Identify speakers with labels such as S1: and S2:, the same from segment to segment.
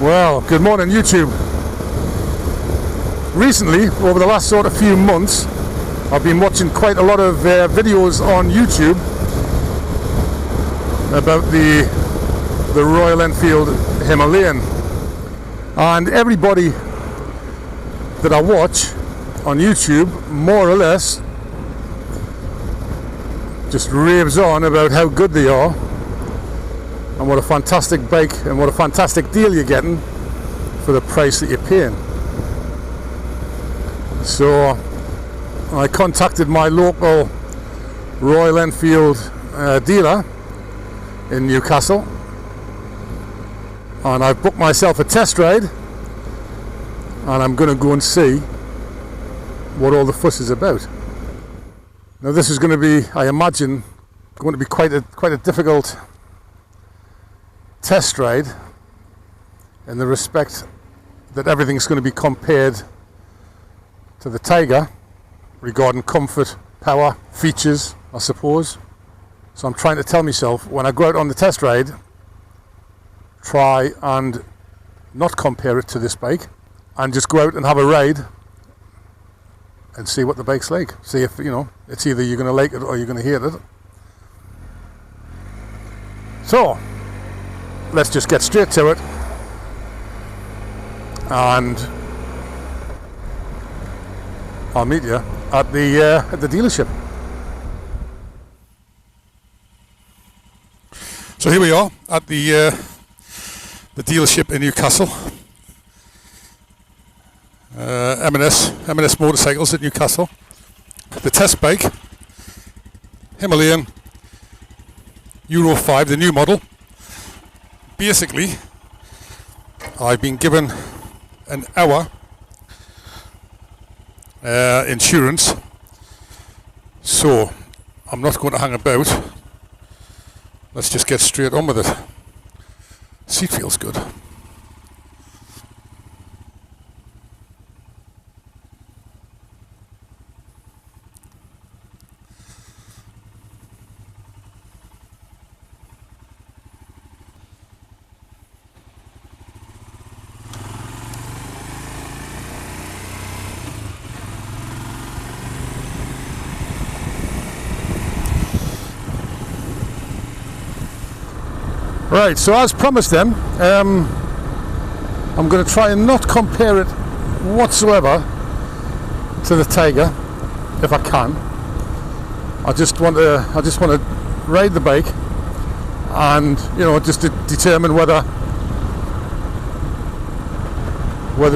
S1: Well, good morning YouTube. Recently, over the last sort of few months, I've been watching quite a lot of videos on YouTube about the Royal Enfield Himalayan, and everybody that I watch on YouTube more or less just raves on about how good they are and what a fantastic bike and what a fantastic deal you're getting for the price that you're paying. So I contacted my local Royal Enfield dealer in Newcastle, and I've booked myself a test ride, and I'm going to go and see what all the fuss is about. Now this is going to be, I imagine, going to be quite a difficult test ride, in the respect that everything's going to be compared to the Tiger regarding comfort, power, features, I suppose. So I'm trying to tell myself, when I go out on the test ride, try and not compare it to this bike, and just go out and have a ride and see what the bike's like. See if, you know, it's either you're going to like it or you're going to hate it. So let's just get straight to it, and I'll meet you at the dealership. So here we are at the dealership in Newcastle. M&S Motorcycles at Newcastle. The test bike, Himalayan Euro 5, the new model. Basically, I've been given an hour insurance, so I'm not going to hang about. Let's just get straight on with it. Seat feels good. Right, so as promised then, I'm going to try and not compare it whatsoever to the Tiger, if I can. I just want to ride the bike, and you know, just to determine whether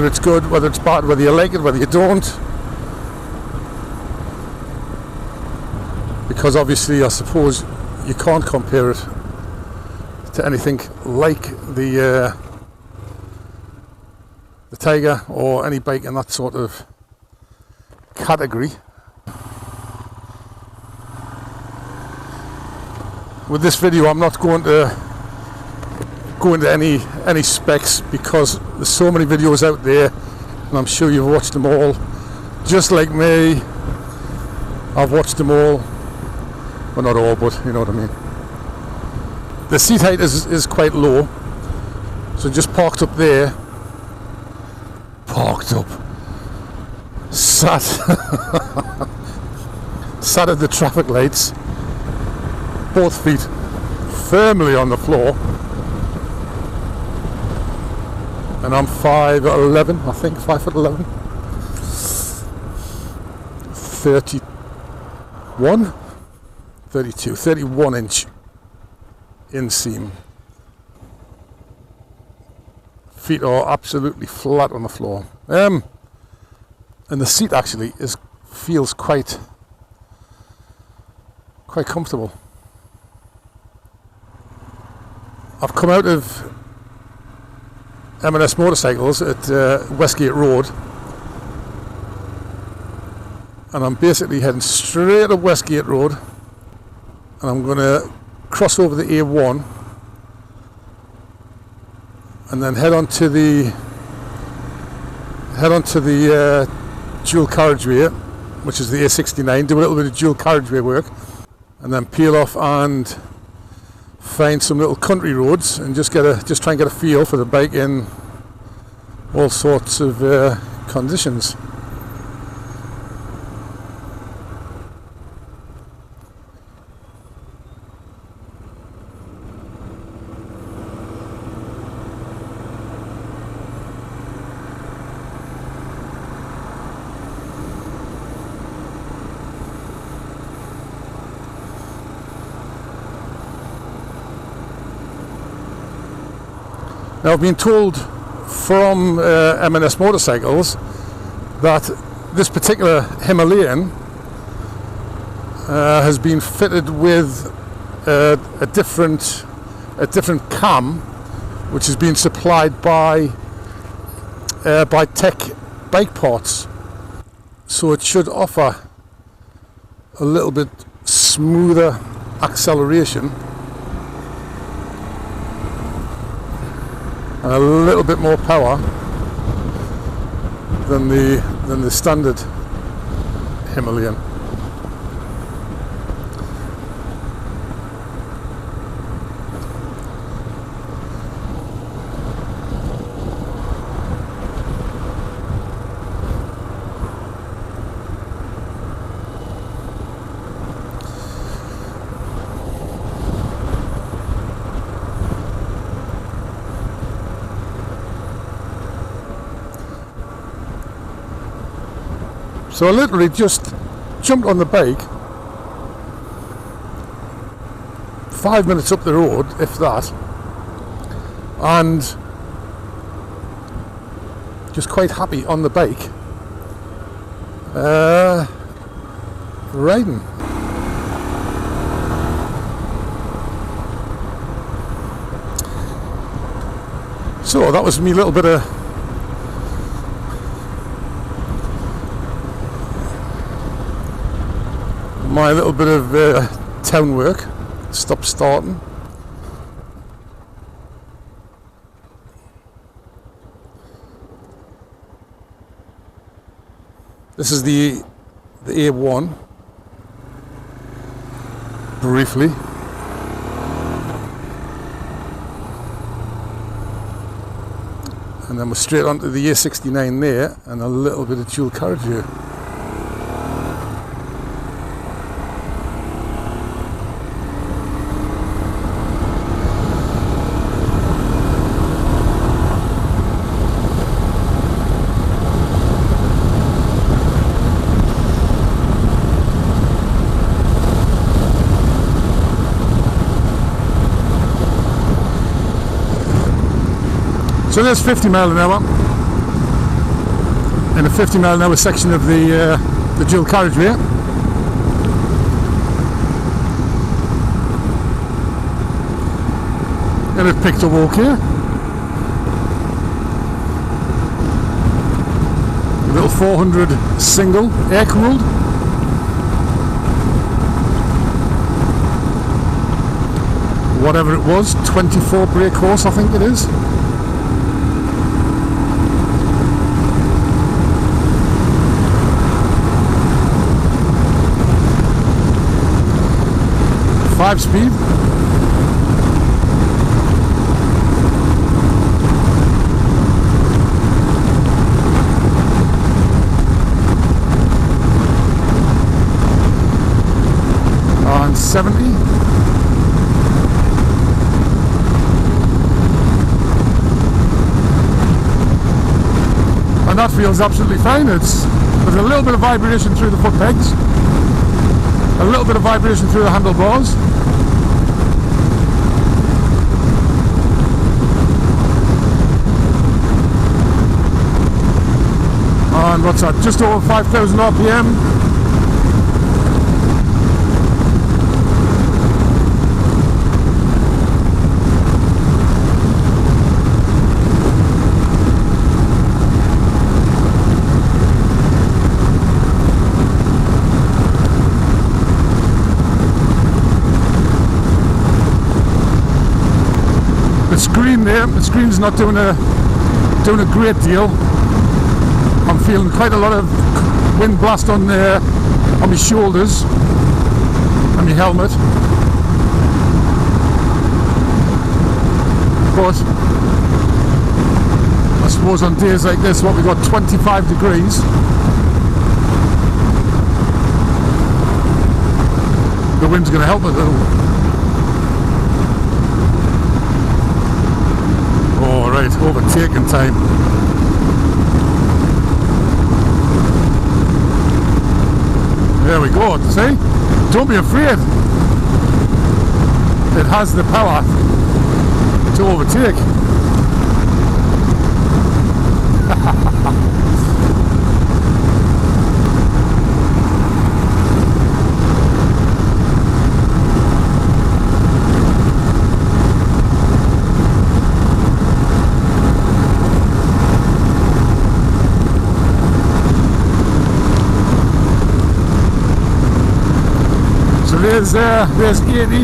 S1: it's good, whether it's bad, whether you like it, whether you don't. Because obviously, I suppose you can't compare it to anything like the Tiger or any bike in that sort of category. With this video, I'm not going to go into any specs, because there's so many videos out there, and I'm sure you've watched them all. Just like me, I've watched them all. Well, not all, but you know what I mean. The seat height is quite low, so just parked up there. Sat sat at the traffic lights, both feet firmly on the floor, and I'm 5'11", I think, 5'11", 31 inch inseam. Feet are absolutely flat on the floor, and the seat actually feels quite comfortable. I've come out of M&S Motorcycles at Westgate Road, and I'm basically heading straight up Westgate Road, and I'm going to cross over the A1 and then head onto the dual carriageway, which is the A69, do a little bit of dual carriageway work, and then peel off and find some little country roads and just try and get a feel for the bike in all sorts of conditions. Now, I've been told from M&S Motorcycles that this particular Himalayan has been fitted with a different cam, which has been supplied by Tech Bike Parts, so it should offer a little bit smoother acceleration and a little bit more power than the standard Himalayan. So I literally just jumped on the bike 5 minutes up the road, if that, and just quite happy on the bike riding. So that was me little bit of my little bit of town work, stop starting. This is the A1 briefly. And then we're straight onto the A69 there, and a little bit of dual carriage here. So there's 50 mile an hour in a 50 mile an hour section of the dual carriageway. And it picked up okay. A little 400 single, air cooled. Whatever it was, 24 brake horse I think it is. Five speed. And 70. And that feels absolutely fine. There's a little bit of vibration through the foot pegs, a little bit of vibration through the handlebars. And what's that? Just over 5,000 RPM. The screen there, the screen's not doing a great deal. I'm feeling quite a lot of wind blast on my shoulders and my helmet, but I suppose on days like this, what we got 25 degrees. The wind's going to help us a little. Oh right, overtaking time. There we go, see? Don't be afraid. It has the power to overtake. So there's 80.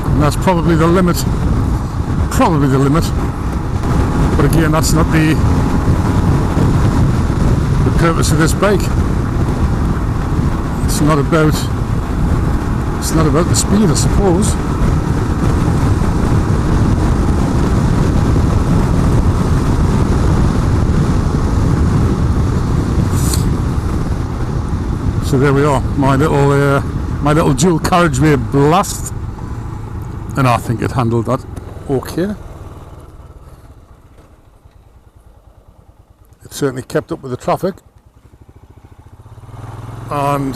S1: And that's probably the limit. Probably the limit. But again, that's not the purpose of this bike. It's not about the speed, I suppose. So there we are, my little dual carriageway blast, and I think it handled that okay. It certainly kept up with the traffic, and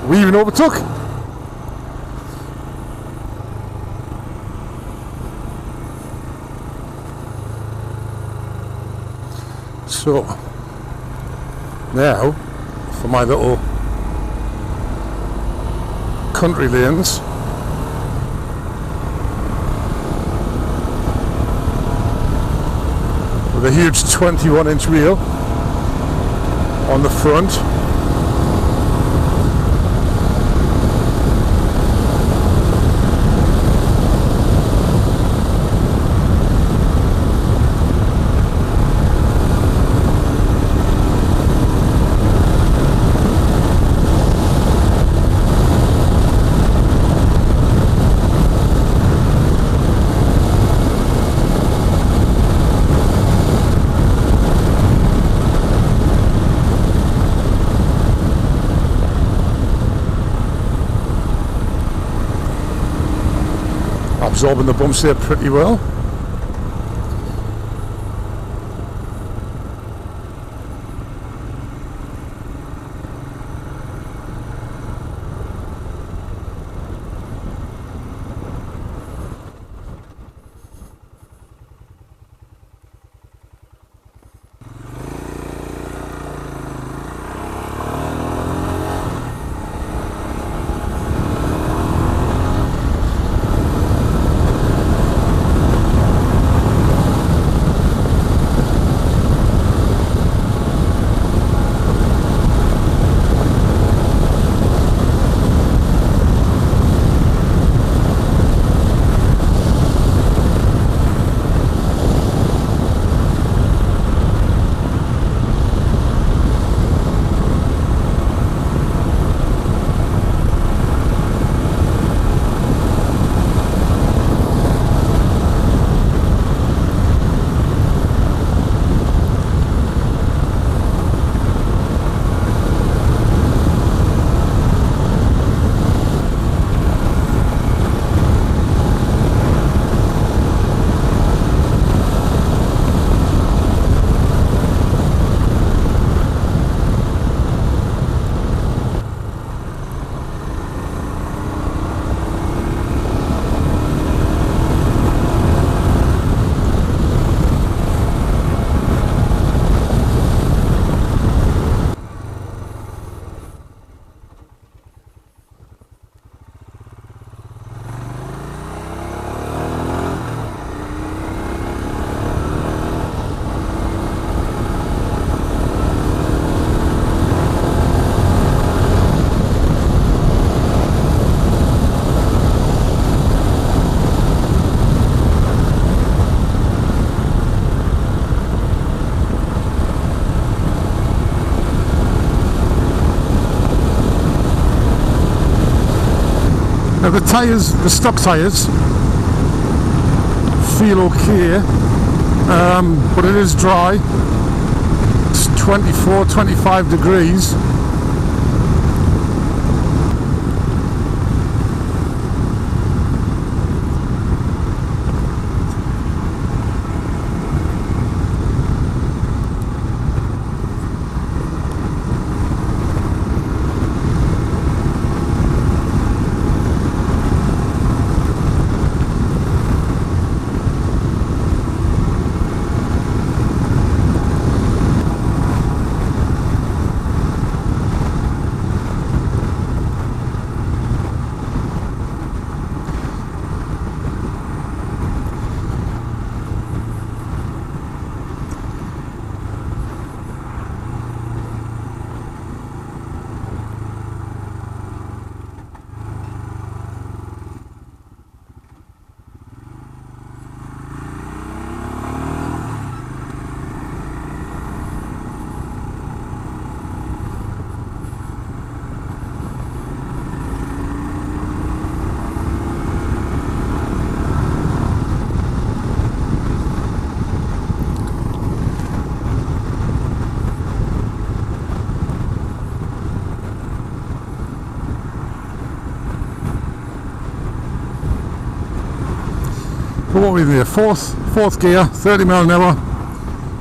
S1: we even overtook. So now for my little country lanes. With a huge 21-inch wheel on the front. Absorbing the bumps there pretty well. Now the tyres, the stock tyres, feel okay, but it is dry. It's 24, 25 degrees. But what are we there? Fourth gear, 30 mile an hour,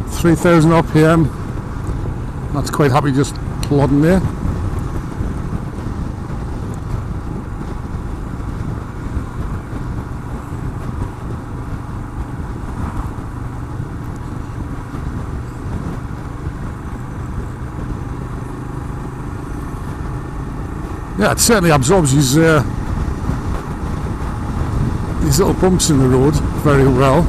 S1: 3000 RPM. That's quite happy just plodding there. Yeah, it certainly absorbs these little bumps in the road very well.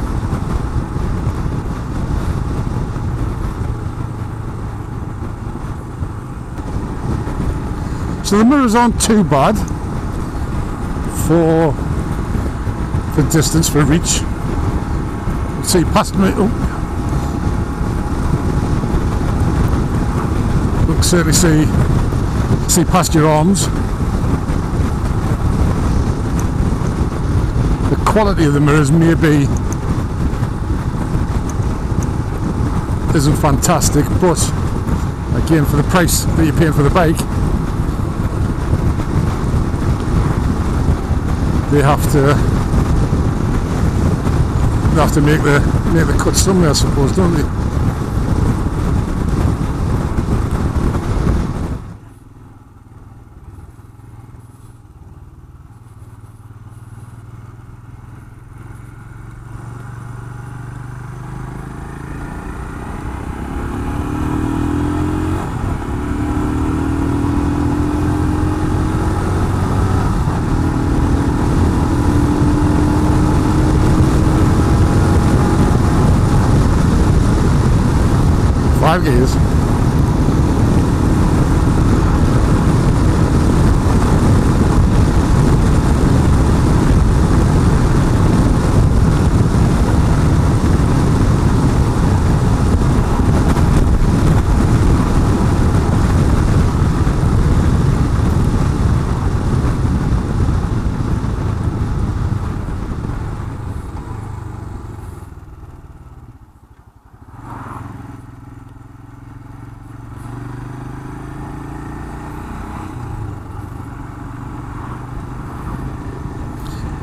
S1: So the mirrors aren't too bad for the distance, for reach. See past me. Oh. Look, certainly see past your arms. The quality of the mirrors maybe isn't fantastic, but again, for the price that you're paying for the bike, they have to make the cut somewhere, I suppose, don't they? Five gears.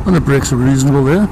S1: And the brakes are reasonable there.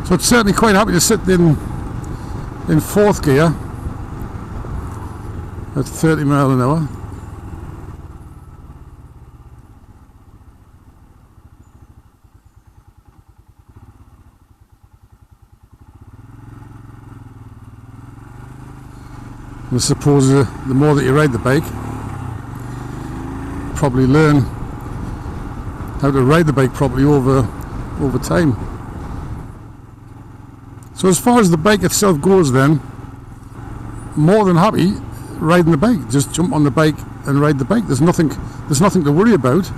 S1: So it's certainly quite happy to sit in fourth gear at 30 mile an hour. I suppose the more that you ride the bike, you probably learn how to ride the bike properly over time. So as far as the bike itself goes then, more than happy riding the bike. Just jump on the bike and ride the bike. There's nothing to worry about.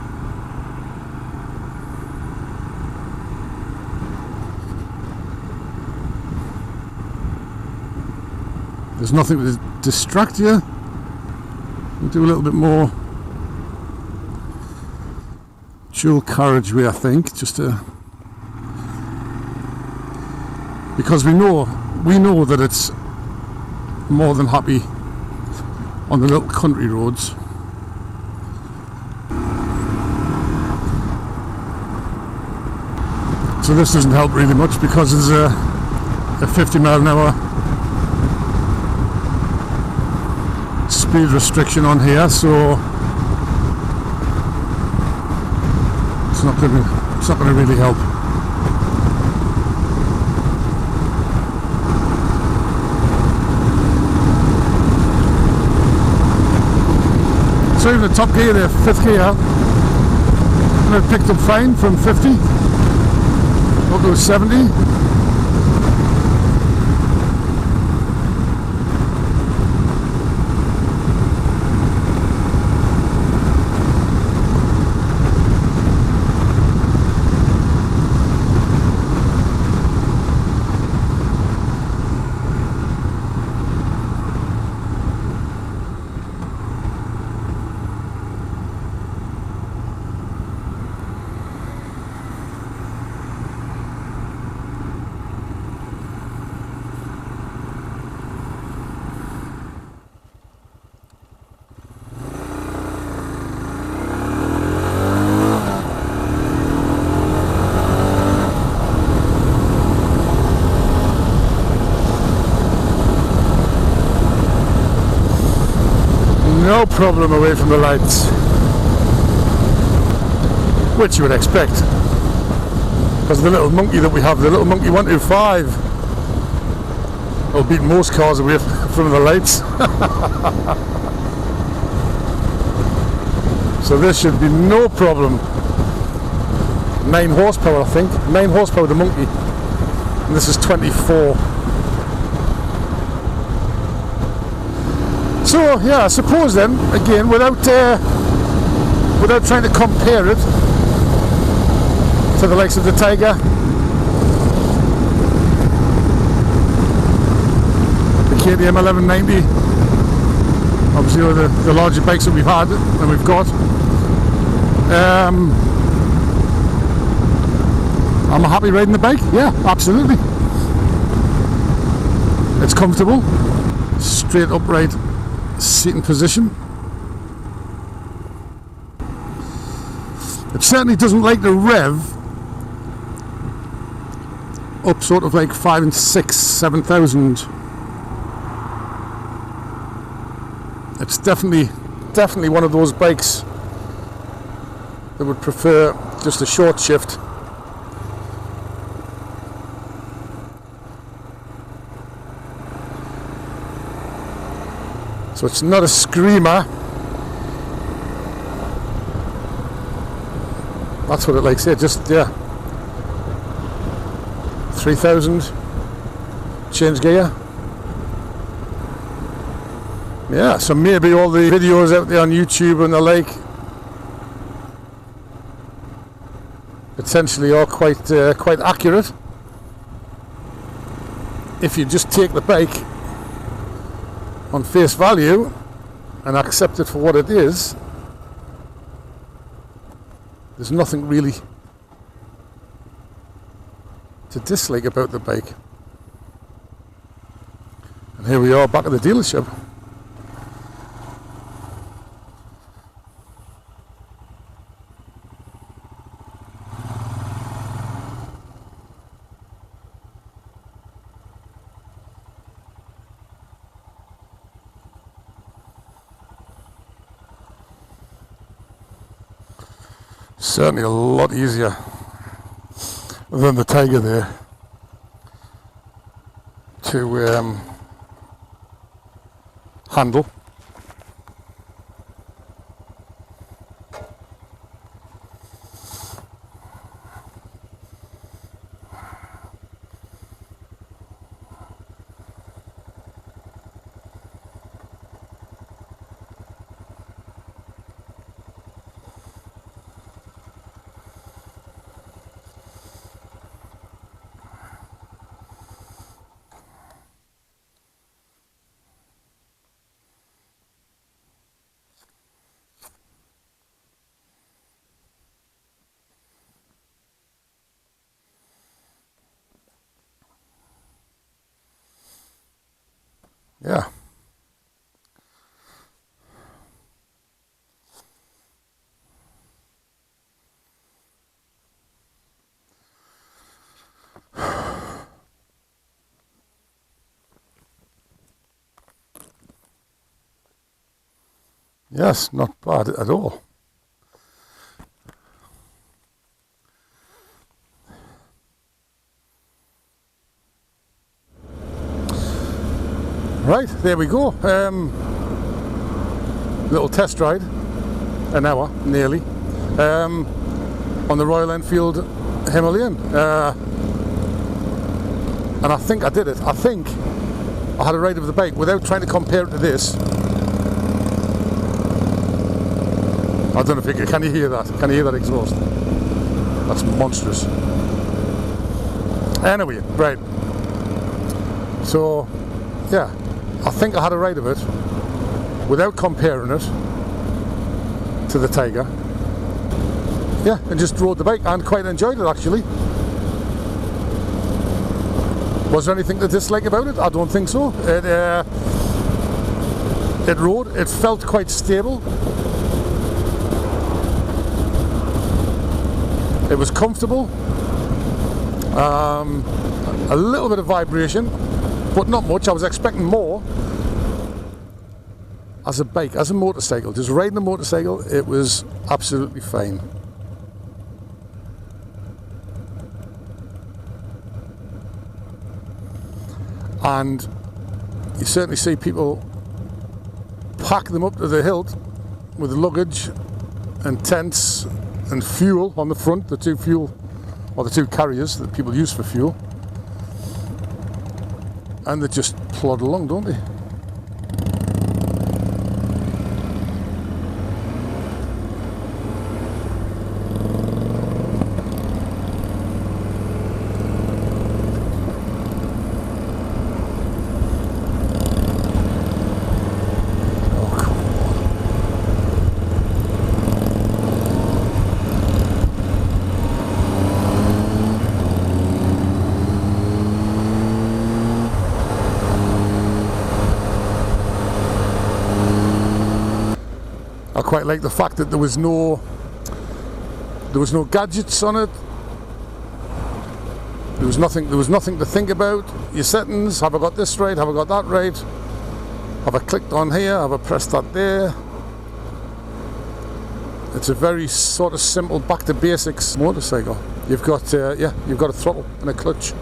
S1: There's nothing to distract you. We'll do a little bit more dual carriageway, I think, just to, because we know that it's more than happy on the little country roads. So this doesn't help really much because there's a 50 mile an hour speed restriction on here, so it's not going to really help. So even the top gear there, 5th gear, and it picked up fine from 50 up to 70. No problem away from the lights, which you would expect, because the little monkey that we have, the little monkey 125, will beat most cars away from the lights. So this should be no problem. 9 horsepower, I think. 9 horsepower the monkey, and this is 24. So yeah, I suppose then, again, without trying to compare it to the likes of the Tiger, the KTM 1190, obviously the larger bikes that we've had and we've got, I'm happy riding the bike. Yeah, absolutely. It's comfortable, straight upright seating position. It certainly doesn't like to rev up sort of like 5 and 6, 7,000. It's definitely one of those bikes that would prefer just a short shift. So it's not a screamer. That's what it likes here, just, yeah. 3,000, change gear. Yeah, so maybe all the videos out there on YouTube and the like potentially are quite accurate. If you just take the bike on face value and accept it for what it is, there's nothing really to dislike about the bike. And here we are back at the dealership. Certainly a lot easier than the Tiger there to handle. Yeah. Yes, not bad at all. Right, there we go. Little test ride, an hour nearly, on the Royal Enfield Himalayan. And I think I did it. I think I had a ride of the bike without trying to compare it to this. I don't know if can you hear that? Can you hear that exhaust? That's monstrous. Anyway, right. So, yeah, I think I had a ride of it without comparing it to the Tiger. Yeah, and just rode the bike and quite enjoyed it actually. Was there anything to dislike about it? I don't think so. It rode, it felt quite stable. It was comfortable. A little bit of vibration, but not much. I was expecting more. As a bike, as a motorcycle, just riding a motorcycle, it was absolutely fine. And you certainly see people pack them up to the hilt with luggage and tents and fuel on the front, the two fuel, or the two carriers that people use for fuel. And they just plod along, don't they? I quite like the fact that there was no gadgets on it. There was nothing to think about. Your settings, have I got this right? Have I got that right? Have I clicked on here? Have I pressed that there? It's a very sort of simple back to basics motorcycle. You've got you've got a throttle and a clutch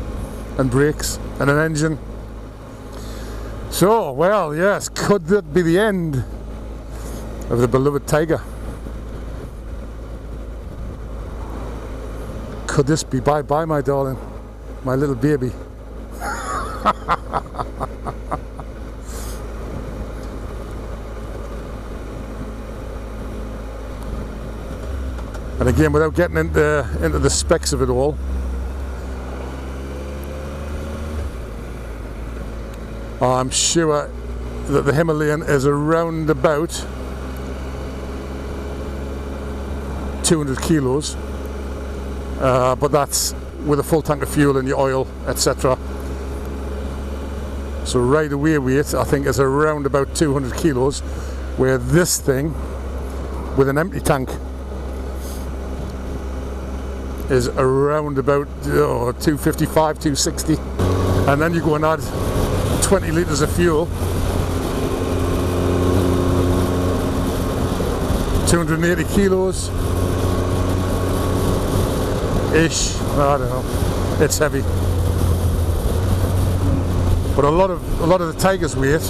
S1: and brakes and an engine. So, well, yes, could that be the end of the beloved Tiger? Could this be bye-bye, my darling, my little baby? And again, without getting into the specs of it all, I'm sure that the Himalayan is around about 200 kilos, but that's with a full tank of fuel and your oil, etc. So right away weight, I think, is around about 200 kilos, where this thing with an empty tank is around about 255, 260, and then you go and add 20 litres of fuel, 280 kilos. ish. I don't know. It's heavy. But a lot of the Tiger's weight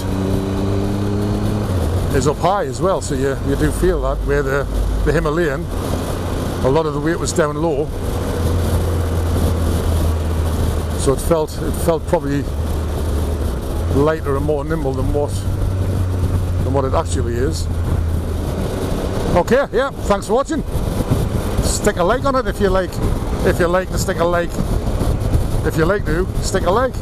S1: is up high as well, so you do feel that. Where the Himalayan, a lot of the weight was down low, so it felt probably lighter and more nimble than what it actually is. Okay, yeah, thanks for watching. Stick a like on it if you like. If you like to stick a like. If you like to, stick a like.